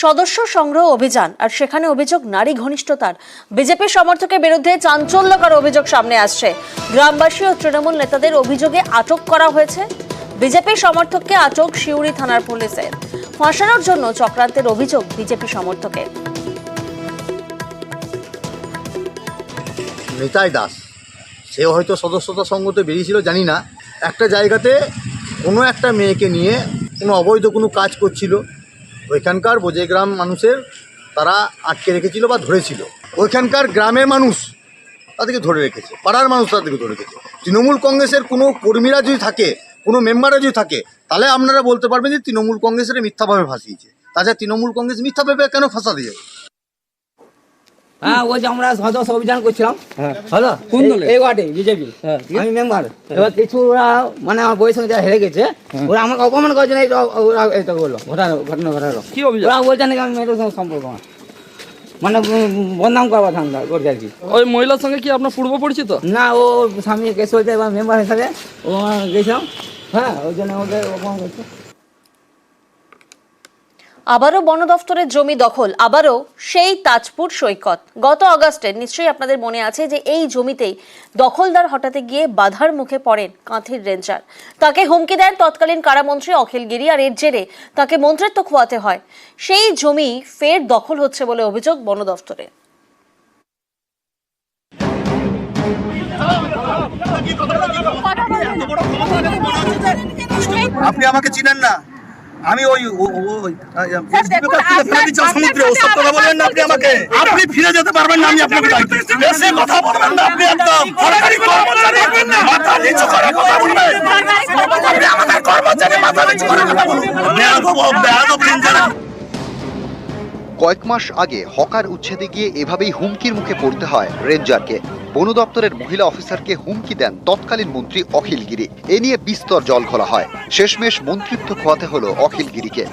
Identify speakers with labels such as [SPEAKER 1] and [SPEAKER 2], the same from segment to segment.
[SPEAKER 1] সদস্য সংগ্রহ অভিযান আর সেখানে অভিযোগ নারী ঘনিষ্ঠতার। বিজেপি সমর্থকের বিরুদ্ধে চাঞ্চল্যকর অভিযোগ সামনে আসছে। গ্রামবাসী ও তৃণমূল নেতাদের অভিযোগে আটক করা হয়েছে। বিজেপি সমর্থককে আটক সিউড়ি থানার পুলিশের। ফাঁসানোর জন্য চক্রান্তের অভিযোগ বিজেপি সমর্থকের।
[SPEAKER 2] নিতাই দাস সে হয়তো সদস্যতা সঙ্গতে বেরিয়েছিল জানি না, একটা জায়গাতে কোনো একটা মেয়েকে নিয়ে কোনো অবৈধ কোনো কাজ করছিল। ওইখানকার বোঝেগ্রাম মানুষের তারা আটকে রেখেছিল বা ধরেছিল। ওইখানকার গ্রামের মানুষ তাদেরকে ধরে রেখেছে, পাড়ার মানুষ তাদেরকে ধরে রেখেছে। তৃণমূল কংগ্রেসের কোনো কর্মীরা যদি থাকে, কোনো মেম্বাররা যদি থাকে, তাহলে আপনারা বলতে পারবেন যে তৃণমূল কংগ্রেসের মিথ্যাভাবে ফাঁসিয়েছে। তাছাড়া তৃণমূল কংগ্রেস মিথ্যাভাবে কেন ফাঁসা দিয়ে?
[SPEAKER 3] হ্যাঁ, ওই যে আমরা সদস্য অভিযান করছিলাম, এই ওয়ার্ডে বিজেপি, আমি মেম্বার। এবার কিছু ওরা মানে আমার বইয়ের সঙ্গে যারা হেরে গেছে, ওরা আমাকে অপমান করেছে, ওরা এটা বললো ঘটনা ঘটালো। ওরা বলছে নাকি আমি মেয়েটার সঙ্গে সম্পর্ক মানে বদনাম করবার ধান্দা করছে আর কি।
[SPEAKER 4] ওই মহিলার সঙ্গে কি আপনার পূর্ব পরিচিত?
[SPEAKER 3] না, ও স্বামী কেস হয়েছে, এবার মেম্বার হিসাবে ও গেছিলাম। হ্যাঁ, ওই জন্য ওদের অপমান করছে।
[SPEAKER 1] আবারও বন দফতরের জমি দখল, আবারও সেই তাজপুর সৈকত। গত আগস্টে নিশ্চয়ই আপনাদের মনে আছে যে এই জমিতেই দখলদার হঠাতে গিয়ে বাধার মুখে পড়েন কাঁথির রেঞ্জার। তাকে হুমকি দেন তৎকালীন কারামন্ত্রী অখিল গিরি, আর এর জেরে তাকে মন্ত্রিত্ব খোয়াতে হয়। সেই জমি ফের দখল হচ্ছে বলে অভিযোগ বন দফতরে।
[SPEAKER 5] আপনি আমাকে চিনেন না, আমি ওই সমুদ্রে ওসব কথা বলবেন না। আপনি আমাকে আপনি ফিরে যেতে পারবেন না, আমি আপনাকে বেশি কথা বলবেন না। আপনি একদম সরকারি কর্মচারী, মাথা নিচু করে কথা বলবেন। আপনি আমাদের কর্মচারী, মাথা নিচু করে কথা বলুন।
[SPEAKER 6] কয়েক মাস আগে হকার উচ্ছেদে গিয়ে এভাবেই হুমকির মুখে পড়তে হয় রেঞ্জারকে। বন দপ্তরের মহিলা অফিসারকে হুমকি দেন তৎকালীন মন্ত্রী অখিল গিরি। এ নিয়ে বিস্তর জল ঘোলা হয়। শেষমেশ মন্ত্রিত্ব খোয়াতে হলো অখিল গিরিকে।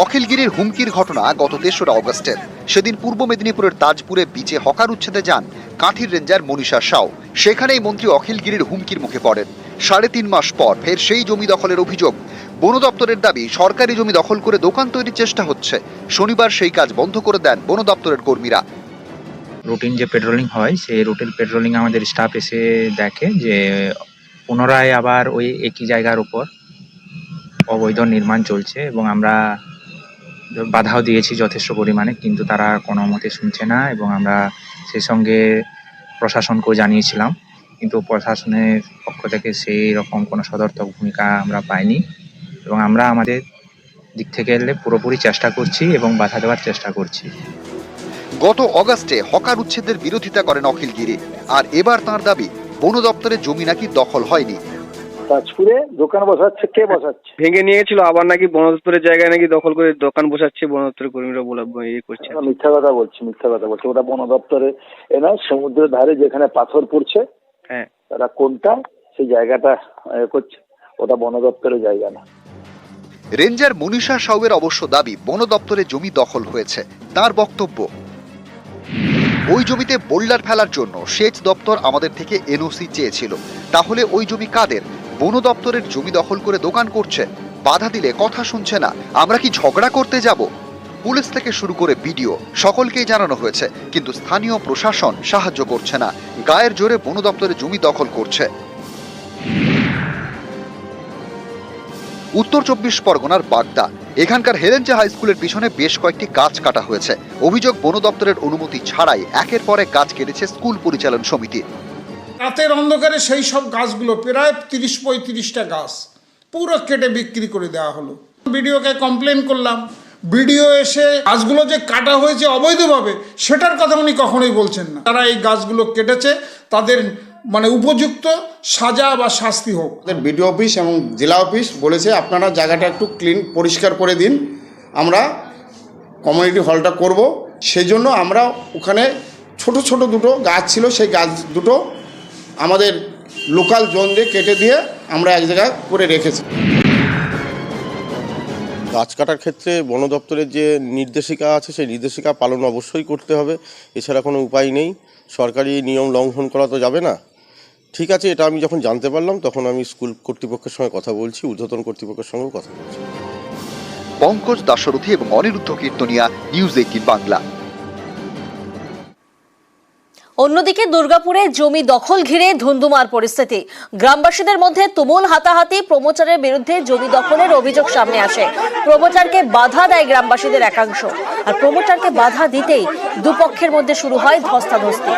[SPEAKER 6] অখিল গিরির হুমকির ঘটনা গত 3রা অগস্টের। সেদিন পূর্ব মেদিনীপুরের তাজপুরে বিচে হকার উচ্ছেদে যান কাঁথির রেঞ্জার মনীষা সাউ। সেখানেই মন্ত্রী অখিল গিরির হুমকির মুখে পড়েন। 3.5 মাস পর ফের সেই জমি দখলের অভিযোগ। বন দপ্তরের দাবি সরকারি জমি দখল করে দোকান তৈরির চেষ্টা হচ্ছে। শনিবার সেই কাজ বন্ধ করে দেন বন দপ্তরের কর্মীরা।
[SPEAKER 7] রুটিন যে পেট্রোলিং হয়, সেই রুটিন পেট্রোলিং আমাদের স্টাফ এসে দেখে যে পুনরায় আবার ওই একই জায়গার উপর অবৈধ নির্মাণ চলছে, এবং আমরা বাধাও দিয়েছি যথেষ্ট পরিমাণে, কিন্তু তারা কোনো মতে শুনছে না। এবং আমরা সেই সঙ্গে প্রশাসনকেও জানিয়েছিলাম, কিন্তু প্রশাসনের পক্ষ থেকে সেই রকম কোনো সদর্থক ভূমিকা আমরা পাইনি। এবং আমরা আমাদের দিক থেকে এলে পুরোপুরি চেষ্টা করছি এবং বাধা দেওয়ার চেষ্টা করছি।
[SPEAKER 6] গত অগাস্টে হকার উচ্ছেদের বিরোধিতা করেন অখিল গিরি, আর এবার তাঁর দাবি বন দপ্তরের জমি নাকি দখল হয়নি।
[SPEAKER 8] তাজপুরে দোকান বসাচ্ছে, কে বসাচ্ছে?
[SPEAKER 4] ভেঙে নিয়েছিল, আবার নাকি বন দপ্তরের জায়গায় নাকি দখল করে দোকান বসাচ্ছে বন দপ্তরের কর্মীরা বলে করছে।
[SPEAKER 8] মিথ্যা কথা বলছে। ওটা বন দপ্তরে না, সমুদ্রের ধারে যেখানে পাথর পড়ছে,
[SPEAKER 4] হ্যাঁ,
[SPEAKER 8] তারা কোনটা সেই জায়গাটা করছে, ওটা বন দপ্তরের জায়গা না।
[SPEAKER 6] রেঞ্জার মনীষা সাউয়ের অবশ্য দাবি বন দপ্তরে জমি দখল হয়েছে। তার বক্তব্য, ওই জমিতে বোল্ডার ফেলার জন্য সেচ দপ্তর আমাদের থেকে এনওসি চেয়েছিল। তাহলে ওই জমি কাদের? বন দপ্তরের জমি দখল করে দোকান করছে। বাধা দিলে কথা শুনছে না। আমরা কি ঝগড়া করতে যাব? পুলিশ থেকে শুরু করে বিডিও সকলকেই জানানো হয়েছে, কিন্তু স্থানীয় প্রশাসন সাহায্য করছে না। গায়ের জোরে বন দপ্তরে জমি দখল করছে। উত্তর 24 পরগনার বাগদা, এখানকার হেলেঞ্চা হাই স্কুলের পিছনে বেশ কয়েকটি গাছ কাটা হয়েছে। অভিযোগ, বন দপ্তরের অনুমতি ছাড়াই একের পর এক গাছ কেটেছে স্কুল পরিচালন সমিতি।
[SPEAKER 9] রাতের অন্ধকারে সেই সব গাছগুলো প্রায় 30-35টা গাছ পুরো কেটে বিক্রি করে দেওয়া হলো। বিডিওকে কমপ্লেন করলাম, বিডিও এসে গাছগুলো যে কাটা হয়েছে অবৈধভাবে সেটার কথা উনি কখনোই বলছেন না। তারা এই গাছগুলো কেটেছে, তাদের মানে উপযুক্ত সাজা বা শাস্তি হোক।
[SPEAKER 10] বিডিও অফিস এবং জেলা অফিস বলেছে আপনারা জায়গাটা একটু ক্লিন পরিষ্কার করে দিন, আমরা কমিউনিটি হলটা করব। সেই জন্য আমরা ওখানে ছোট ছোট দুটো গাছ ছিল, সেই গাছ দুটো আমাদের লোকাল জোন দিয়ে কেটে দিয়ে আমরা এক জায়গায় করে রেখেছি।
[SPEAKER 11] গাছ কাটার ক্ষেত্রে বন দপ্তরের যে নির্দেশিকা আছে সেই নির্দেশিকা পালন অবশ্যই করতে হবে, এছাড়া কোনো উপায় নেই। সরকারি নিয়ম লঙ্ঘন করা তো যাবে না। ঠিক আছে, এটা আমি যখন জানতে পারলাম তখন আমি স্কুল কর্তৃপক্ষের সঙ্গে কথা বলছি, ঊর্ধ্বতন কর্তৃপক্ষের সঙ্গেও কথা বলছি।
[SPEAKER 6] পঙ্কজ দাশরথী এবং অনিরুদ্ধ কীর্তনিয়া, নিউজ 18 বাংলা।
[SPEAKER 1] অন্যদিকে দুর্গাপুরে জমি দখল ঘিরে ধুন্ধুমার পরিস্থিতি। গ্রামবাসীদের মধ্যে তুমুল হাতাহাতি। প্রমোটারের বিরুদ্ধে জমি দখলের অভিযোগ সামনে আসে। প্রমোটারকে বাধা দেয় গ্রামবাসীদের একাংশ, আর প্রমোটারকে বাধা দিতেই দুপক্ষের মধ্যে শুরু হয় ধস্তাধস্তি।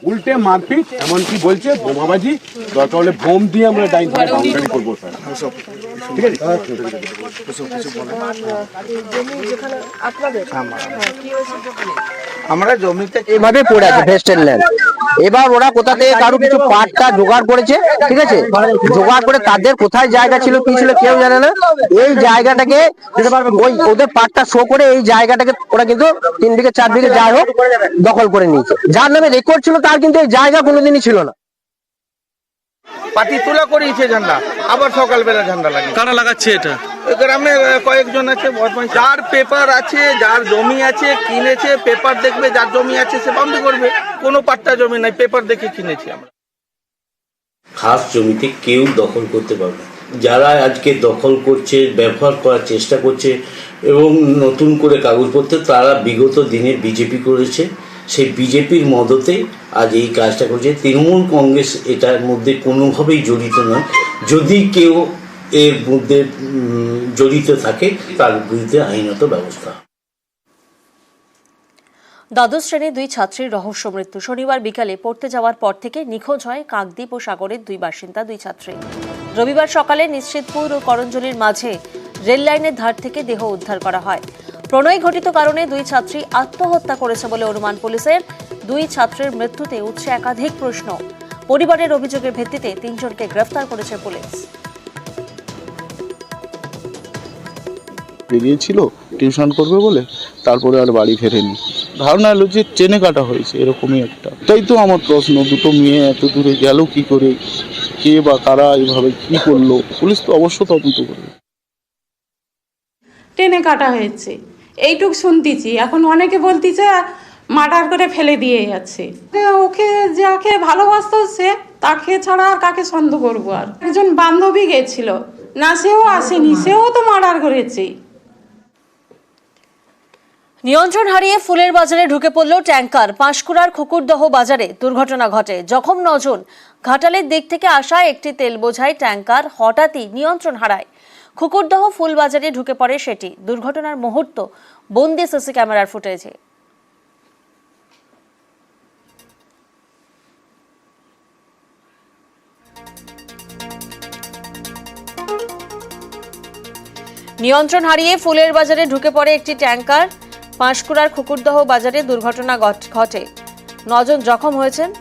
[SPEAKER 5] উল্টে মারপিট, এমনকি বলছে বোমাবাজি, দরকার হলে বোম দিয়ে আমরা বাউন্ডারি করবো স্যার। ঠিক আছে,
[SPEAKER 3] আমরা জমিতে এভাবে পড়ে আছে ভেস্টেড ল্যান্ড। এবার ওরা কোথা থেকে কারো কিছু পাটটা জোগাড় করেছে, ঠিক আছে, জোগাড় করে তাদের কোথায় জায়গা ছিল কি ছিল কেউ জানে না। এই জায়গাটাকে ওই ওদের পাটটা শো করে এই জায়গাটাকে ওরা কিন্তু 3 বিঘে 4 বিঘে যাই হোক দখল করে নিয়েছে। যার নামে রেকর্ড ছিল তার কিন্তু এই জায়গা কোনোদিনই ছিল না।
[SPEAKER 12] পাটি তোলা করিয়েছে ঝান্ডা, আবার সকালবেলা ঝান্ডা লাগে।
[SPEAKER 5] কারা লাগাচ্ছে এটা?
[SPEAKER 12] গ্রামে কয়েকজন আছে, যার পেপার আছে, যার জমি আছে, কিনেছে, পেপার দেখবে, যার জমি আছে সে বাউন্ডারি করবে। কোনো পাট্টা জমি নাই, পেপার দেখে কিনেছি আমরা।
[SPEAKER 13] খাস জমিতে কেউ দখল করতে পারবে না। যারা আজকে দখল করছে, ব্যবহার করার চেষ্টা করছে এবং নতুন করে কাগজপত্র, তারা বিগত দিনে বিজেপি করেছে, সেই বিজেপির মদতে আজ এই কাজটা করছে। তৃণমূল কংগ্রেস এটার মধ্যে কোনোভাবেই জড়িত নয়। যদি কেউ এর মধ্যে জড়িত থাকে তার বিরুদ্ধে আইনত ব্যবস্থা।
[SPEAKER 1] দ্বাদশ শ্রেণীর 2 ছাত্রীর রহস্য মৃত্যু। শনিবার বিকালে পড়তে যাওয়ার পর থেকে নিখোঁজ হয় কাকদ্বীপ ও সাগরের 2 বাসিন্দা 2 ছাত্রী। রবিবার সকালে নিশ্চিতপুর ও করঞ্জলির মাঝে রেল লাইনের ধার থেকে দেহ উদ্ধার করা হয়। প্রণয় ঘটিত কারণে 2 ছাত্রী আত্মহত্যা করেছে বলে অনুমান পুলিশের। 2 ছাত্রের মৃত্যুতে উঠছে একাধিক প্রশ্ন। পরিবারের অভিযোগের ভিত্তিতে 3 জনকে গ্রেফতার করেছে পুলিশ।
[SPEAKER 14] বেরিয়েছিল টিউশন করবে বলে, তারপরে আর বাড়ি ফেরেনি। ধারণা এলো যে ট্রেনে কাটা হয়েছে, এরকমই একটা। তাই তো আমার প্রশ্ন, দুটো মেয়ে এত দূরে গেল কি করে, কে বা কারা এভাবে কি করলো, পুলিশ তো অবশ্য তদন্ত করবে।
[SPEAKER 15] ট্রেনে কাটা হয়েছে এইটুক শুনতেছি, এখন অনেকে বলতেছে মার্ডার করে ফেলে দিয়ে যাচ্ছে। ওকে যাকে ভালোবাসতো সে, তাকে ছাড়া আর কাকে সন্দেহ করবো? আর একজন বান্ধবী গেছিল না, সেও আসেনি, সেও তো মার্ডার করেছে।
[SPEAKER 1] নিয়ন্ত্রণ হারিয়ে ফুলের বাজারে ঢুকে পড়ল ট্যাঙ্কার। পাঁশকুড়ার খুকুরদহ বাজারে দুর্ঘটনা ঘটে। জখম 9 জন। ঘাটালের দিক থেকে আসা একটি তেল বোঝাই ট্যাঙ্কার হঠাৎই নিয়ন্ত্রণ হারায়। খুকুরদহ ফুল বাজারে ঢুকে পড়ে সেটি। দুর্ঘটনার মুহূর্ত বন্দি সিসি ক্যামেরার ফুটেজে। নিয়ন্ত্রণ হারিয়ে ফুলের বাজারে ঢুকে পড়ে একটি ট্যাঙ্কার। পাঁশকুড়ার খুকুরদহ বাজারে দুর্ঘটনা ঘটে। 9 জন জখম হয়েছেন।